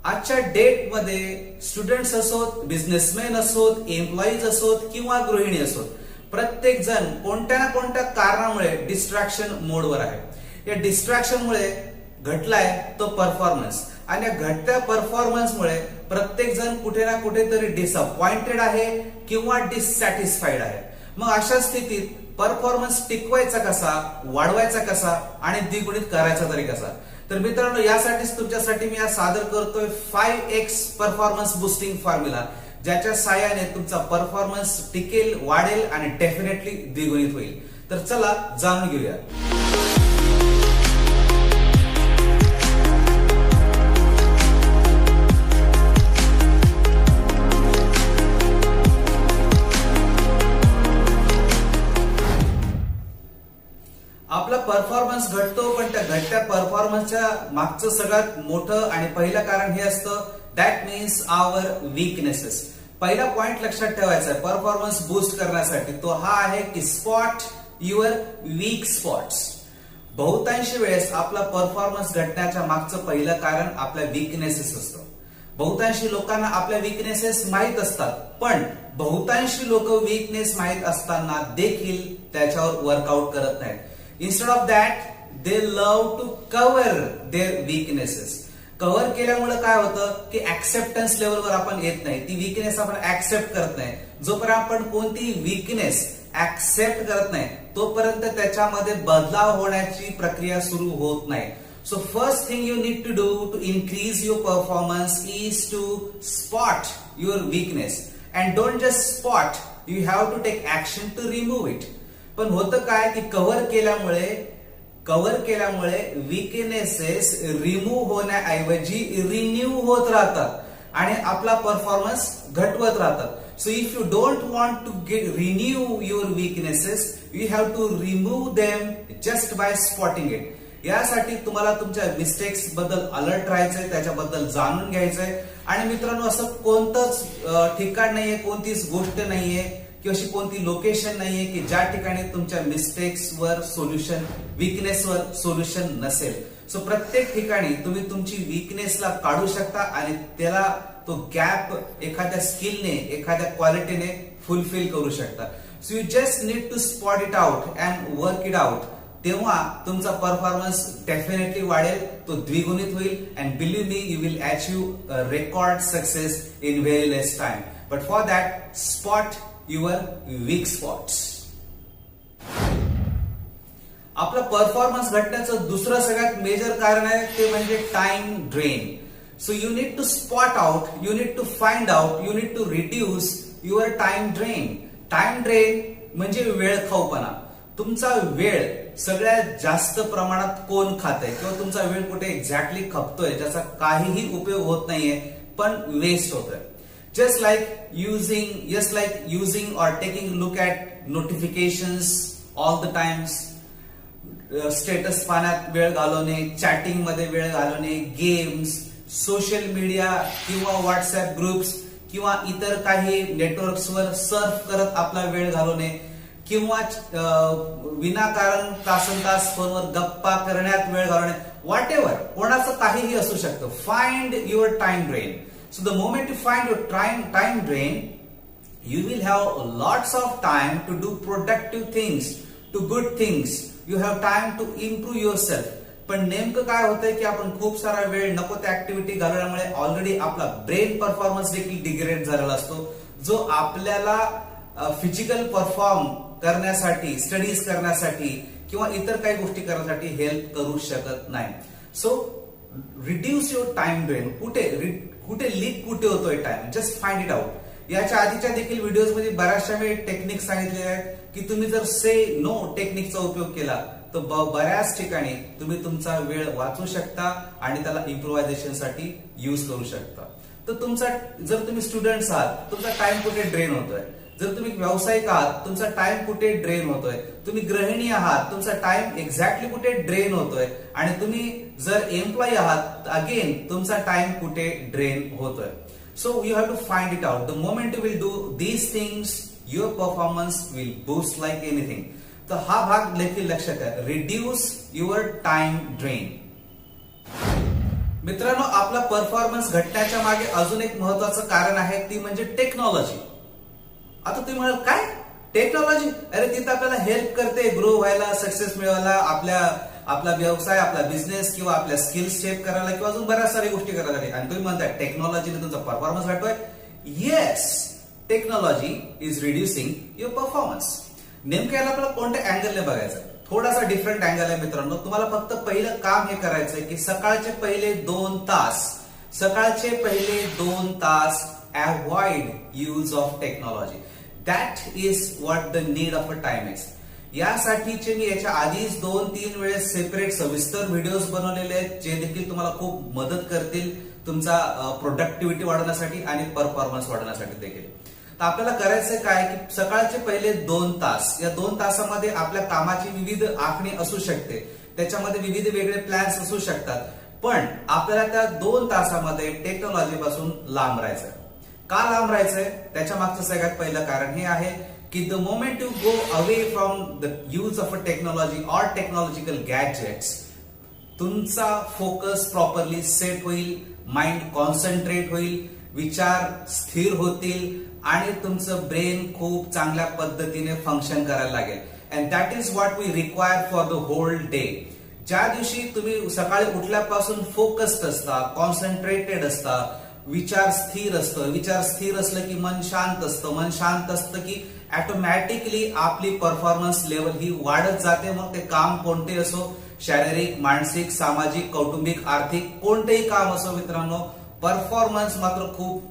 आजच्या डेट मध्ये स्टुडंट्स असोत, बिझनेसमॅन असोत, एम्प्लॉईज असोत किंवा गृहिणी असोत, प्रत्येक जण कोणत्या ना कोणत्या कारणामुळे डिस्ट्रॅक्शन मोडवर आहे. या डिस्ट्रॅक्शन मुळे घटलाय तो परफॉर्मन्स, आणि या घटत्या परफॉर्मन्स मुळे प्रत्येक जण कुठे ना कुठेतरी डिसअपॉइंटेड आहे किंवा डिससॅटिस्फाईड आहे. मग अशा स्थितीत परफॉर्मन्स टिकवायचा कसा, वाढवायचा कसा आणि द्विगुणित करायचा तरी कसा? तर मित्रांनो, यासाठीच तुमच्यासाठी मी आज सादर करतोय 5x परफॉर्मन्स बुस्टिंग फॉर्म्युला, ज्याच्या साहाय्याने तुमचा परफॉर्मन्स टिकेल, वाढेल आणि डेफिनेटली द्विगुणित होईल. तर चला जाणून घेऊया. आपला परफॉर्मन्स घटतो, पण त्या घटत्या परफॉर्मन्सच्या मागचं सगळ्यात मोठं आणि पहिलं कारण हे असतं, दॅट मीन्स आवर वीकनेसेस. पहिला पॉइंट लक्षात ठेवायचा आहे परफॉर्मन्स बूस्ट करण्यासाठी, तो हा आहे की स्पॉट युअर वीक स्पॉट्स. बहुतांशी वेळेस आपला परफॉर्मन्स घटण्याच्या मागचं पहिलं कारण आपल्या वीकनेसेस असतं. बहुतांशी लोकांना आपल्या वीकनेसेस माहीत असतात, पण बहुतांशी लोक वीकनेस माहीत असताना देखील त्याच्यावर वर्कआउट करत नाहीत. Instead of that, they love to cover their weaknesses. Cover केल्यामुळे काय होतं की ऍक्सेप्टन्स लेवलवर आपण येत नाही, ती वीकनेस आपण ऍक्सेप्ट करत नाही. जोपर्यंत आपण कोणती वीकनेस ऍक्सेप्ट करत नाही तोपर्यंत त्याच्यामध्ये बदलाव होण्याची प्रक्रिया सुरू होत नाही. So first thing you need to do to increase your performance is to spot your weakness, and don't just spot, you have to take action to remove it. पण होतं काय की कव्हर केल्यामुळे वीकनेसेस रिमूव्ह होण्याऐवजी renew होत राहतात आणि आपला परफॉर्मन्स घटवत राहतात. So if you don't want to renew your weaknesses, you have to remove them just by spotting it. यासाठी तुम्हाला तुमच्या मिस्टेक्स बद्दल अलर्ट राहायचंय, त्याच्याबद्दल जाणून घ्यायचंय. आणि मित्रांनो, असं कोणतंच ठिकाण नाहीये, कोणतीच गोष्ट नाहीये किंवा अशी कोणती लोकेशन नाहीये की ज्या ठिकाणी तुमच्या मिस्टेक्सवर सोल्युशन, वीकनेसवर सोल्युशन नसेल. सो प्रत्येक ठिकाणी तुम्ही तुमची वीकनेसला काढू शकता आणि त्याला तो गॅप एखाद्या स्किलने, एखाद्या क्वालिटीने फुलफिल करू शकता. So you just need to spot it out and work it out. तेव्हा तुमचा परफॉर्मन्स डेफिनेटली वाढेल, तो द्विगुणित होईल. And believe me, you will achieve record success in very less time. But for that, spot your weak spots. आपला performance घटण्याचं दुसरं सगळ्यात मेजर कारण आहे ते म्हणजे time drain. So you need to spot out, you need to find out, you need to reduce your time drain. Time drain म्हणजे वेळ खाऊपणा. तुमचा वेळ सगळ्यात जास्त प्रमाणात कोण खातंय किंवा तुमचा वेळ कुठे एक्झॅक्टली खपतोय ज्याचा काहीही उपयोग होत नाहीये पण वेस्ट होतोय. Just like using or taking a look at notifications all the times, status पाहण्यात वेळ घालवणे, चॅटिंग मध्ये वेळ घालवणे, गेम्स, सोशल मीडिया किंवा व्हॉट्सअप ग्रुप्स किंवा इतर काही नेटवर्क्सवर सर्फ करत आपला वेळ घालवणे, किंवा विनाकारण तासनतास फोनवर गप्पा करण्यात वेळ घालवणे, व्हॉट एव्हर, कोणाचं काहीही असू शकतं. Find your time drain. So the moment you find your time drain, you will have lots of time to do productive things, to good things. You have time to improve yourself. पण नेमकं काय होतंय की आपण खूप सारा वेळ नको त्या ऍक्टिव्हिटी घालवल्यामुळे ऑलरेडी आपला ब्रेन परफॉर्मन्स देखील डिग्रेड झालेला असतो, जो आपल्याला फिजिकल परफॉर्म करण्यासाठी, स्टडीज करण्यासाठी किंवा इतर काही गोष्टी करण्यासाठी हेल्प करू शकत नाही. So reduce your time drain. कुठे लीक कुठे होतोय time, just find it out. याच्या आधीच्या देखील व्हिडिओज मध्ये बऱ्याचशा वेळी टेक्निक सांगितले आहेत की तुम्ही जर से नो टेक्निकचा उपयोग केला तर बऱ्याच ठिकाणी तुम्ही तुमचा वेळ वाचू शकता आणि त्याला इम्प्रोव्हायझेशन साठी यूज करू शकता. तर जर तुम्ही स्टुडंट्स आहात, तुमचा टाइम कुठे ड्रेन होतोय. जर तुम्ही व्यावसायिक आहात, तुमचा टाइम कुठे ड्रेन होतोय. तुम्ही गृहिणी आहात, तुमचा टाइम एक्झॅक्टली कुठे ड्रेन होतोय. आणि तुम्ही जर एम्प्लॉई आहात, अगेन तुमचा टाइम कुठे ड्रेन होतोय. So you have to find it out. The moment you will do these things, your performance will boost like anything. तर हा भाग देखील लक्षात घ्या, रिड्यूस युअर टाइम ड्रेन. मित्रांनो, आपला परफॉर्मन्स घटण्याच्या मागे अजून एक महत्वाचं कारण आहे, ती म्हणजे टेक्नॉलॉजी. आता तुम्ही म्हणाल काय टेक्नॉलॉजी? अरे ती तर आपल्याला हेल्प करते ग्रो व्हायला, सक्सेस मिळवायला, आपला व्यवसाय, आपला बिझनेस किंवा आपल्या स्किल्स शेप करायला किंवा अजून बऱ्याच साऱ्या गोष्टी करायला. आणि तुम्ही म्हणताय टेक्नॉलॉजीने तुमचा परफॉर्मन्स घटतोय. Yes, technology is reducing your performance. नेमकं याला आपल्याला कोणत्या अँगलने बघायचं? थोडासा डिफरंट अँगल आहे मित्रांनो. तुम्हाला फक्त पहिलं काम हे करायचंय की सकाळचे पहिले 2 तास avoid use of technology. That is what the need of a time is. यासाठीचे मी याच्या आधीच 2-3 वेळेस सेपरेट सविस्तर व्हिडिओज बनवलेले आहेत, जे देखील तुम्हाला खूप मदत करतील तुमचा प्रोडक्टिव्हिटी वाढवण्यासाठी आणि परफॉर्मन्स वाढवण्यासाठी देखील. तर आपल्याला करायचं काय की सकाळचे पहिले 2 तास, या 2 तासामध्ये आपल्या कामाची विविध आखणी असू शकते, त्याच्यामध्ये विविध वेगळे प्लॅन्स असू शकतात, पण आपल्याला त्या 2 तासामध्ये टेक्नॉलॉजी पासून लांब राहायचं. का लांब राहायचंय? त्याच्या मागचं सगळ्यात पहिलं कारण हे आहे की the moment you go away from the use of a technology or technological gadgets, तुमचा फोकस प्रॉपरली सेट होईल, माइंड कॉन्सन्ट्रेट होईल, विचार स्थिर होतील आणि तुमचं ब्रेन खूप चांगल्या पद्धतीने फंक्शन करायला लागेल. And that is what we require for the whole day. ज्या दिवशी तुम्ही सकाळी उठल्यापासून फोकस्ड असता, कॉन्सन्ट्रेटेड असता, विचार स्थिर असतं, विचार स्थिर असलं की मन शांत असतं, मन शांत असतं की ऑटोमॅटिकली आपली परफॉर्मन्स लेवल ही वाढत जाते. मग ते काम कोणते असो, शारीरिक, मानसिक, सामाजिक, कौटुंबिक, आर्थिक, कोणतेही काम असो मित्रांनो, परफॉर्मन्स मात्र खूप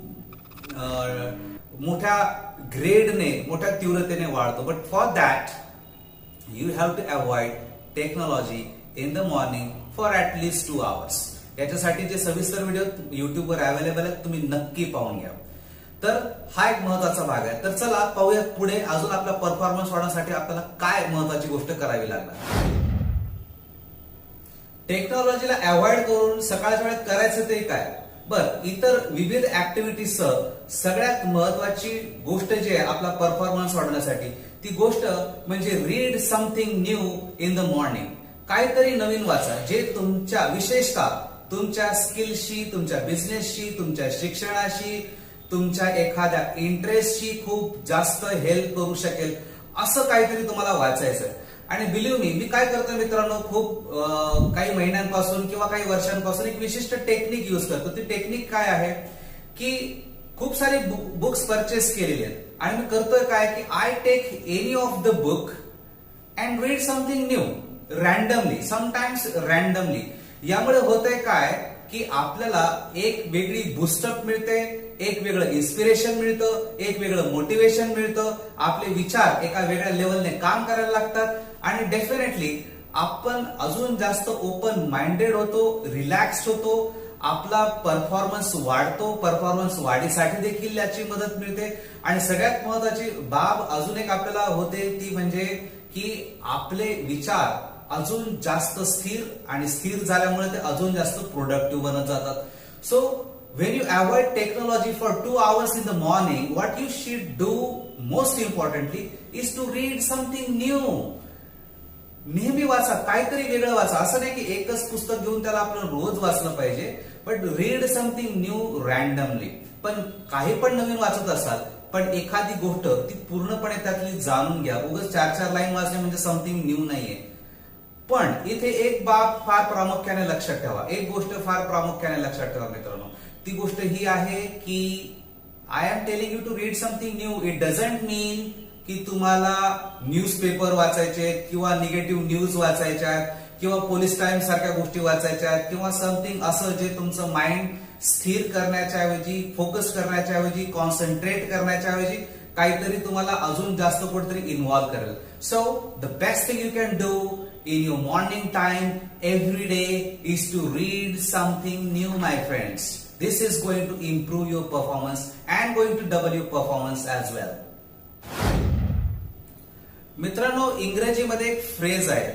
मोठ्या ग्रेडने, मोठ्या तीव्रतेने वाढतो. But for that you have to avoid technology in the morning for at least 2 hours. याच्यासाठी जे सविस्तर व्हिडिओ युट्यूबवर अवेलेबल आहेत, तुम्ही नक्की पाहून घ्या. तर हा एक महत्वाचा भाग आहे. तर चला पाहूया पुढे अजून आपला परफॉर्मन्स वाढवण्यासाठी आपल्याला काय महत्वाची गोष्ट करावी लागणार. टेक्नॉलॉजीला अवॉइड करून सकाळच्या वेळेत करायचं ते काय? बरं, इतर विविध ऍक्टिव्हिटीजचं सगळ्यात महत्वाची गोष्ट जी आहे आपला परफॉर्मन्स वाढवण्यासाठी, ती गोष्ट म्हणजे read something new in the morning. काहीतरी नवीन वाचा, जे तुमच्या विशेषतः तुमच्या स्किल्सशी, तुमच्या बिझनेसशी, तुमच्या शिक्षणाशी, तुमच्या एखाद्या इंटरेस्टशी खूप जास्त हेल्प करू शकेल असं काहीतरी तुम्हाला वाचायचं. आणि बिलीव्ह मी काय करतो मित्रांनो, खूप काही महिन्यांपासून किंवा काही वर्षांपासून एक विशिष्ट टेक्निक युज करतो. ती टेक्निक काय आहे की खूप सारे बुक्स परचेस केलेले आहेत आणि मी करतोय काय की I take any of the book and read something new randomly, sometimes randomly. यामुळे होतंय काय की आपल्याला एक वेगळी बूस्टअप मिळते, एक वेगळं इन्स्पिरेशन मिळतं, एक वेगळं मोटिवेशन मिळतं, आपले विचार एका वेगळ्या लेवलने काम करायला लागतात आणि डेफिनेटली आपण अजून जास्त ओपन माइंडेड होतो, रिलॅक्स्ड होतो, आपला परफॉर्मन्स वाढतो. परफॉर्मन्स वाढीसाठी देखील याची मदत मिळते. आणि सगळ्यात महत्वाची बाब अजून एक आपल्याला होते, ती म्हणजे की आपले विचार अजून जास्त स्थिर, आणि स्थिर झाल्यामुळे ते अजून जास्त प्रोडक्टिव्ह बनत जातात. So when you avoid technology for 2 hours in the morning, what you should do most importantly is to read something new. नेहमी वाचा, काहीतरी वेगळं वाचा. असं नाही की एकच पुस्तक घेऊन त्याला आपण रोज वाचलं पाहिजे, but read something new randomly. पण काही पण नवीन वाचत असाल, पण एखादी गोष्ट ती पूर्णपणे त्यातली जाणून घ्या. उगाच 4-4 लाईन वाचले म्हणजे समथिंग न्यू नाहीये. पण इथे एक बाब फार प्रामुख्याने लक्षात ठेवा, एक गोष्ट फार प्रामुख्याने लक्षात ठेवा मित्रांनो. ती गोष्ट ही आहे की I am telling you to read something new. It doesn't mean की तुम्हाला न्यूजपेपर वाचायचे किंवा निगेटिव्ह न्यूज वाचायच्या किंवा पोलीस टाइम्स सारख्या गोष्टी वाचायच्या किंवा समथिंग असं जे तुमचं माइंड स्थिर करण्याच्या ऐवजी, फोकस करण्याच्या ऐवजी, कॉन्सन्ट्रेट करण्याच्या ऐवजी काहीतरी तुम्हाला अजून जास्त कुठेतरी इन्व्हॉल्व करेल. So the best thing you can do in your morning time every day is to read something new, my friends. This is going to improve your performance and going to double your performance as well. मित्रांनो, इंग्रजीमध्ये एक phrase आहे,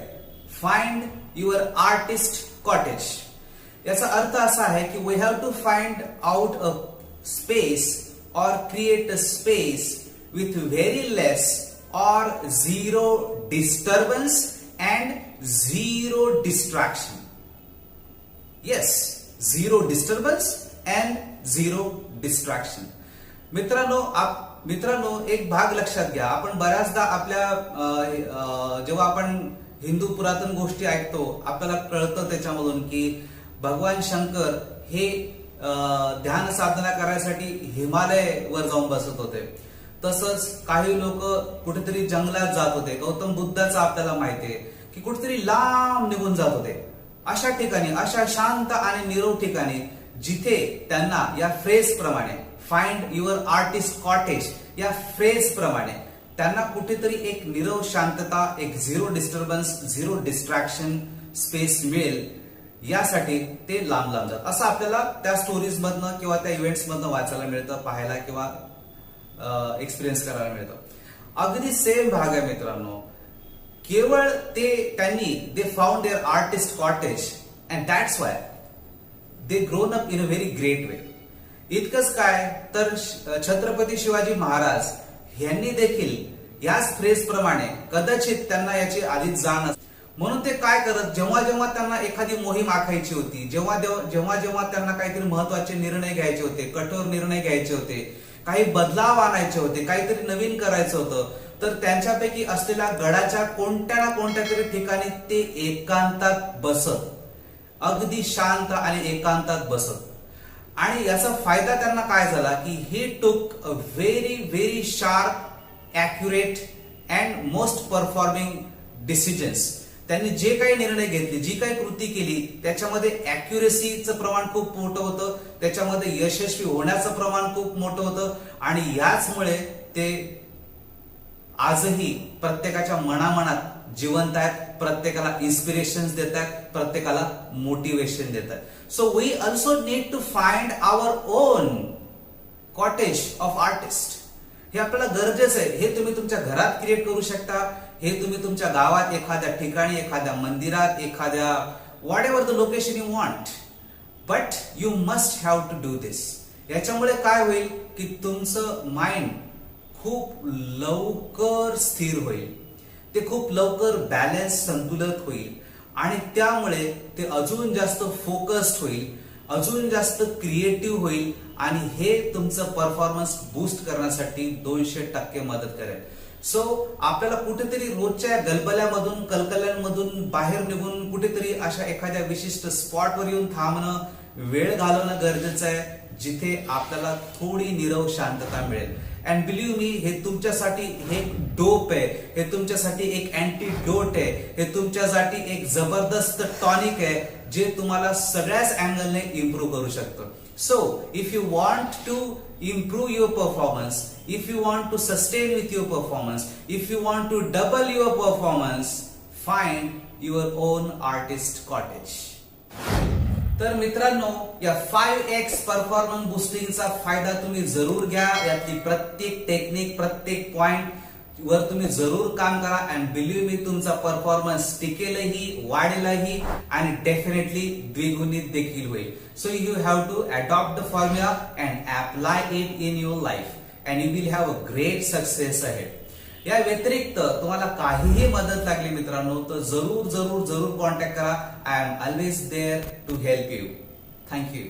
find your artist cottage. याचा अर्थ असा आहे की we have to find out a space or create a space with very less or zero disturbance and zero distraction. Yes, zero disturbance and zero distraction. मित्रांनो एक भाग लक्षात घ्या. आपण बऱ्याचदा आपल्या जेव्हा आपण हिंदू पुरातन गोष्टी ऐकतो आपल्याला कळतं त्याच्यामधून की भगवान शंकर हे ध्यान साधना करायसाठी हिमालय वर जाऊन बसत होते. तसंच काही लोक कुठेतरी जंगलात जात होते. गौतम बुद्धाचं आपल्याला माहितीये की कुठेतरी लांब निघून जात होते. अशा ठिकाणी, अशा शांत आणि निरव ठिकाणी जिथे त्यांना या फ्रेज प्रमाणे फाइंड युअर आर्टिस्ट कॉटेज या फ्रेज प्रमाणे त्यांना कुठेतरी एक निरव शांतता, एक zero disturbance, zero distraction space मिळेल यासाठी ते लांब लांब जातात. असं आपल्याला त्या स्टोरीज मधनं किंवा त्या इव्हेंट्स मधनं वाचायला मिळतं, पाहायला किंवा एक्सपिरियन्स करायला मिळतं. अगदी सेम भाग आहे मित्रांनो. केवळ त्यांनी they found their artist cottage and that's why they grown up in a very great way. इतकंच काय तर छत्रपती शिवाजी महाराज यांनी देखील याच फ्रेज प्रमाणे कदाचित त्यांना याची आधीच जाण असते. म्हणून ते काय करत, जेव्हा जेव्हा त्यांना एखादी मोहीम आखायची होती, जेव्हा जेव्हा त्यांना काहीतरी महत्वाचे निर्णय घ्यायचे होते, कठोर निर्णय घ्यायचे होते, काही बदलाव आणायचे होते, काहीतरी नवीन करायचं होतं, तर त्यांच्यापैकी असलेल्या गडाच्या कोणत्या ना कोणत्या तरी ठिकाणी ते एकांतात बसत, अगदी शांत आणि एकांतात बसत. आणि याचा फायदा त्यांना काय झाला की ही टूक a very very sharp, accurate and most performing decisions. त्यांनी जे काही निर्णय घेतले, जी काही कृती केली त्याच्यामध्ये ॲक्युरेसीचं प्रमाण खूप मोठं होतं, त्याच्यामध्ये यशस्वी होण्याचं प्रमाण खूप मोठं होतं. आणि याचमुळे ते आजही प्रत्येकाच्या मनामनात जिवंत आहेत, प्रत्येकाला इन्स्पिरेशन देत आहेत, प्रत्येकाला मोटिवेशन देत आहेत. So we also need to find our own cottage of artist. हे आपल्याला गरजेचं आहे. हे तुम्ही तुमच्या घरात क्रिएट करू शकता, हे तुम्ही तुमच्या गावात एखाद्या ठिकाणी, एखाद्या मंदिरात, एखाद्या whatever the location you want, but you must have to do this. याच्यामुळे काय होईल की तुमचं माइंड खूप लवकर स्थिर होईल, ते खूप लवकर बॅलन्स, संतुलित होईल आणि त्यामुळे ते अजून जास्त फोकस्ड होईल, अजून जास्त क्रिएटिव्ह होईल आणि हे तुमचं परफॉर्मन्स बूस्ट करण्यासाठी 200% मदत करेल. सो आपल्याला कुठेतरी रोजच्या गलबल्यामधून, कलकल्यांमधून बाहेर निघून कुठेतरी अशा एखाद्या विशिष्ट स्पॉटवर येऊन थांबणं, वेळ घालवणं गरजेचं आहे जिथे आपल्याला थोडी निरव शांतता मिळेल. अँड बिलीव्ह मी, हे तुमच्यासाठी एक डोप आहे, हे तुमच्यासाठी एक अँटीडोट आहे, हे तुमच्यासाठी एक जबरदस्त टॉनिक आहे जे तुम्हाला सगळ्याच अँगलने इम्प्रूव्ह करू शकतं. So, if you want to improve your performance, if you want to sustain with your performance, if you want to double your performance, find your own artist cottage. तर मित्रांनो, या 5x परफॉर्मन्स बुस्टिंगचा फायदा तुम्ही जरूर घ्या. यातली प्रत्येक टेक्निक, प्रत्येक पॉइंट वर तुम्ही जरूर काम करा. अँड बिलीव्ह मी, तुमचा परफॉर्मन्स टिकेलही, वाढेलही आणि डेफिनेटली द्विगुणित देखील होईल. So you have to adopt the formula and apply it in your life and you will have a great success ahead. या व्यतिरिक्त तुम्हाला काहीही मदत लागली मित्रांनो तर जरूर जरूर जरूर कॉन्टॅक्ट करा. I am always there to help you. Thank you.